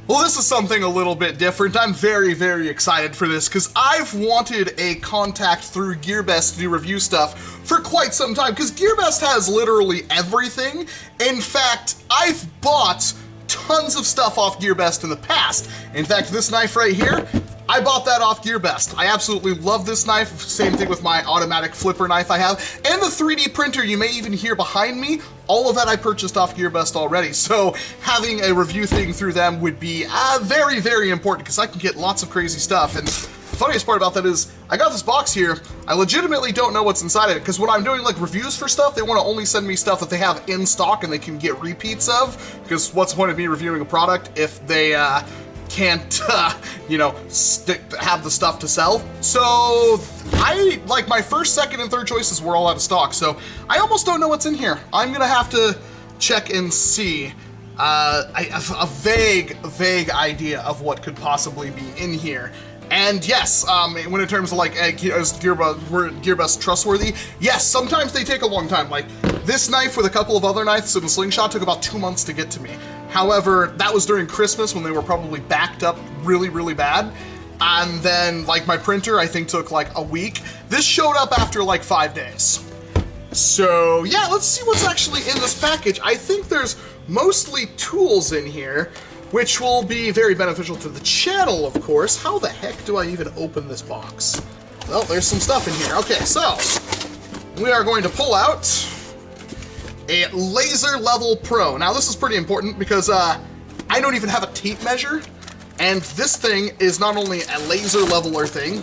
Well, this is something a little bit different. I'm very, very excited for this because I've wanted a contact through Gearbest to do review stuff for quite some time because Gearbest has literally everything. In fact, I've bought tons of stuff off Gearbest in the past. In fact, this knife right here, I bought that off Gearbest. I absolutely love this knife. Same thing with my automatic flipper knife I have. And the 3D printer you may even hear behind me, all of that I purchased off Gearbest already. So having a review thing through them would be very, very important because I can get lots of crazy stuff. And the funniest part about that is I got this box here. I legitimately don't know what's inside of it because when I'm doing like reviews for stuff, they want to only send me stuff that they have in stock and they can get repeats of. Because what's the point of me reviewing a product if they can't, you know, have the stuff to sell? So like my first, second, and third choices were all out of stock. So I almost don't know what's in here. I'm gonna have to check and see. I have a vague idea of what could possibly be in here. And yes, when in terms of like, is Gearbest trustworthy? Yes, sometimes they take a long time. Like this knife with a couple of other knives in the slingshot took about 2 months to get to me. However, that was during Christmas when they were probably backed up really, really bad. And then like my printer, I think took like a week. This showed up after like 5 days. So yeah, let's see what's actually in this package. I think there's mostly tools in here, which will be very beneficial to the channel, of course. How the heck do I even open this box? Well, there's some stuff in here. Okay, so we are going to pull out a Laser Level Pro. Now, this is pretty important because I don't even have a tape measure, and this thing is not only a laser leveler thing,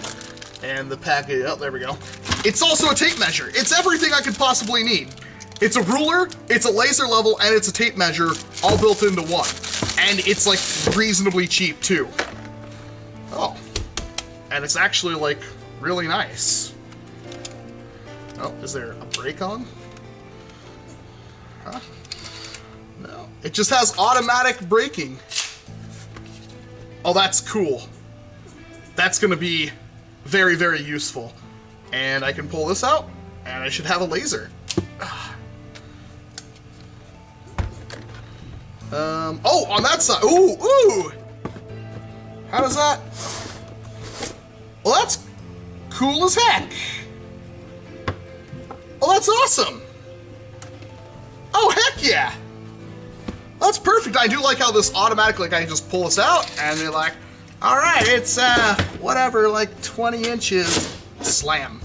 and the package, oh, there we go. It's also a tape measure. It's everything I could possibly need. It's a ruler, it's a laser level, and it's a tape measure all built into one. And it's like reasonably cheap too. Oh, and it's actually like really nice. Oh, is there a brake on? Huh? No, it just has automatic braking. Oh, that's cool. That's gonna be very, very useful. And I can pull this out, and I should have a laser. Oh, on that side. Ooh. How does that? Well, that's cool as heck. Oh, that's awesome. Oh, heck yeah. That's perfect. I do like how this automatically, like, I just pull this out, and they're like, all right, it's, whatever, like 20 inches. Slam.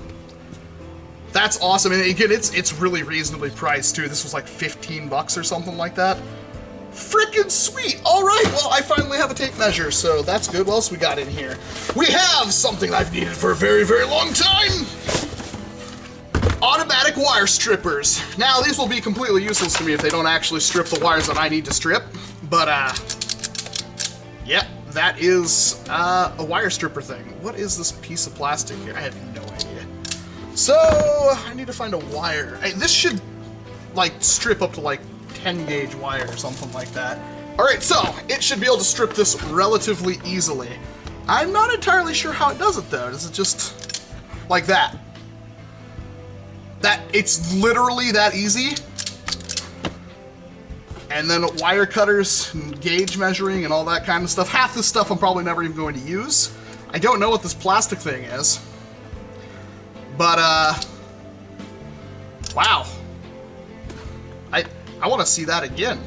That's awesome. And again, it's really reasonably priced, too. This was like 15 bucks or something like that. Frickin' sweet! Alright, well, I finally have a tape measure, so that's good. What else we got in here? We have something I've needed for a very, very long time! Automatic wire strippers. Now, these will be completely useless to me if they don't actually strip the wires that I need to strip, but, yeah, that is, a wire stripper thing. What is this piece of plastic here? I have no idea. So, I need to find a wire. This should, like, strip up to, like, 10 gauge wire or something like that. Alright, so it should be able to strip this relatively easily. I'm not entirely sure how it does it though. Does it just like that? It's literally that easy? And then wire cutters, and gauge measuring, and all that kind of stuff. Half this stuff I'm probably never even going to use. I don't know what this plastic thing is. But, wow. I want to see that again.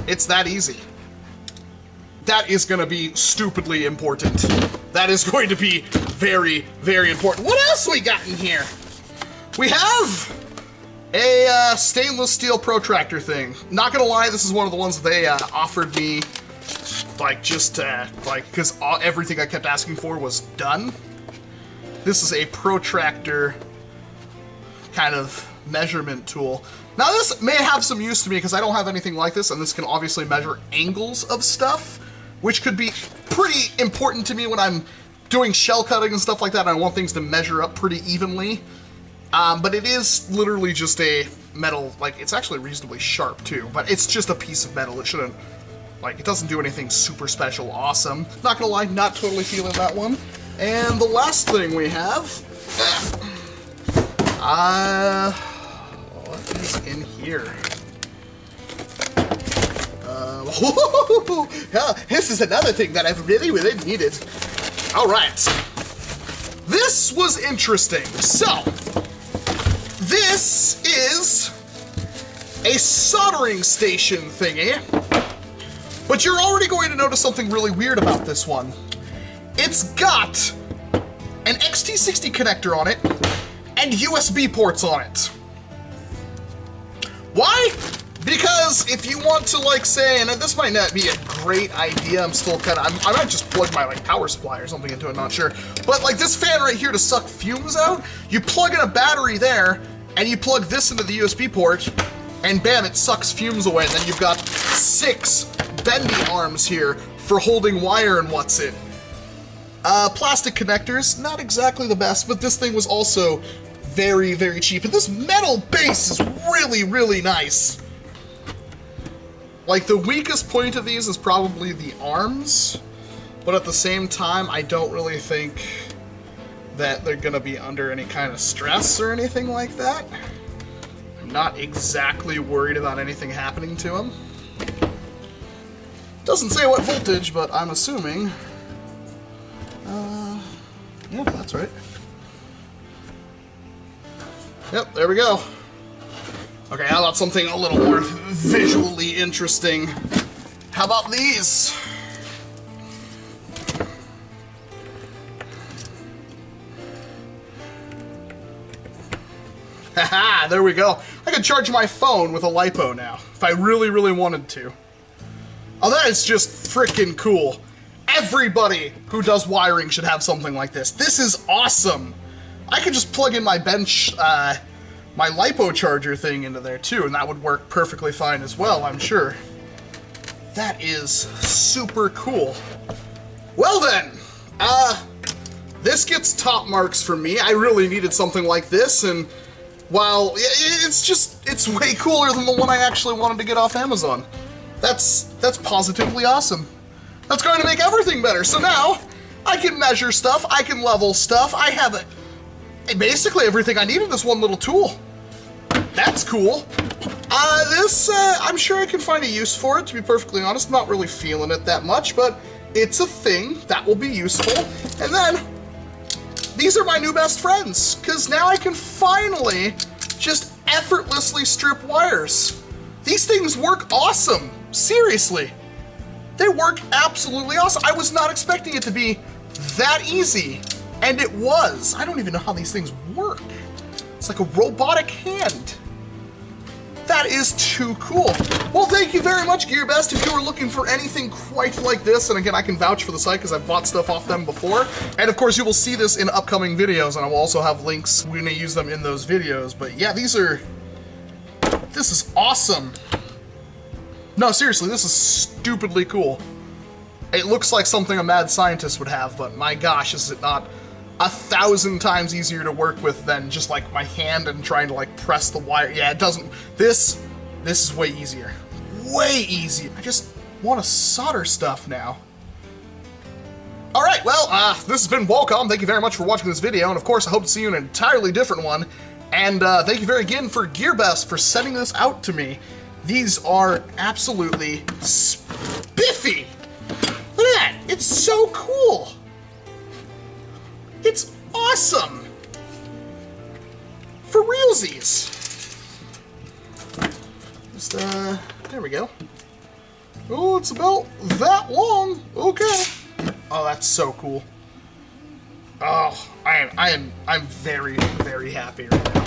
It's that easy. That is going to be stupidly important. That is going to be very, very important. What else we got in here? We have a stainless steel protractor thing. Not gonna lie, this is one of the ones they offered me, like, just like, because everything I kept asking for was done. This is a protractor kind of measurement tool. Now this may have some use to me because I don't have anything like this, and this can obviously measure angles of stuff, which could be pretty important to me when I'm doing shell cutting and stuff like that, and I want things to measure up pretty evenly. But it is literally just a metal, like, it's actually reasonably sharp too, but it's just a piece of metal. It shouldn't, like, it doesn't do anything super special awesome. Not gonna lie, not totally feeling that one. And the last thing we have, what is in here? Yeah, this is another thing that I've really needed. All right. This was interesting. So, this is a soldering station thingy. But you're already going to notice something really weird about this one. It's got an XT60 connector on it and USB ports on it. Why? Because if you want to, like, say, and this might not be a great idea, I'm still kind of, I might just plug my, like, power supply or something into it, not sure. But, like, this fan right here to suck fumes out, you plug in a battery there, and you plug this into the USB port, and bam, it sucks fumes away, and then you've got 6 bendy arms here for holding wire and what's it. Plastic connectors, not exactly the best, but this thing was also very cheap. And this metal base is really nice. Like, the weakest point of these is probably the arms, but at the same time, I don't really think that they're gonna be under any kind of stress or anything like that. I'm not exactly worried about anything happening to them. Doesn't say what voltage, but I'm assuming. Yeah, that's right. Yep, there we go. Okay, how about something a little more visually interesting? How about these? Haha, there we go. I can charge my phone with a LiPo now, if I really wanted to. Oh, that is just freaking cool. Everybody who does wiring should have something like this. This is awesome. I could just plug in my bench, my LiPo charger thing into there too, and that would work perfectly fine as well, I'm sure. That is super cool. Well then, this gets top marks for me. I really needed something like this, and while it's way cooler than the one I actually wanted to get off Amazon. That's positively awesome. That's going to make everything better. So now, I can measure stuff, I can level stuff, I have basically everything I need in this one little tool. That's cool. I'm sure I can find a use for it, to be perfectly honest. Not really feeling it that much, but it's a thing that will be useful. And then, these are my new best friends, because now I can finally just effortlessly strip wires. These things work awesome. Seriously. They work absolutely awesome. I was not expecting it to be that easy, and it was. I don't even know how these things work. It's like a robotic hand. That is too cool. Well, thank you very much, Gearbest. If you were looking for anything quite like this, and again, I can vouch for the site because I've bought stuff off them before. And of course, you will see this in upcoming videos, and I will also have links when I use them in those videos. But yeah, this is awesome. No, seriously, this is stupidly cool. It looks like something a mad scientist would have, but my gosh, is it not 1,000 times easier to work with than just like my hand and trying to like press the wire. Yeah, it doesn't. This is way easier. Way easier. I just want to solder stuff now. All right, well, this has been Walcom. Thank you very much for watching this video, and of course, I hope to see you in an entirely different one. And thank you very again for Gearbest for sending this out to me. These are absolutely spiffy. Look at that. It's so cool. It's awesome. For realsies. Just, there we go. Oh, it's about that long. Okay. Oh, that's so cool. Oh, I'm very happy right now.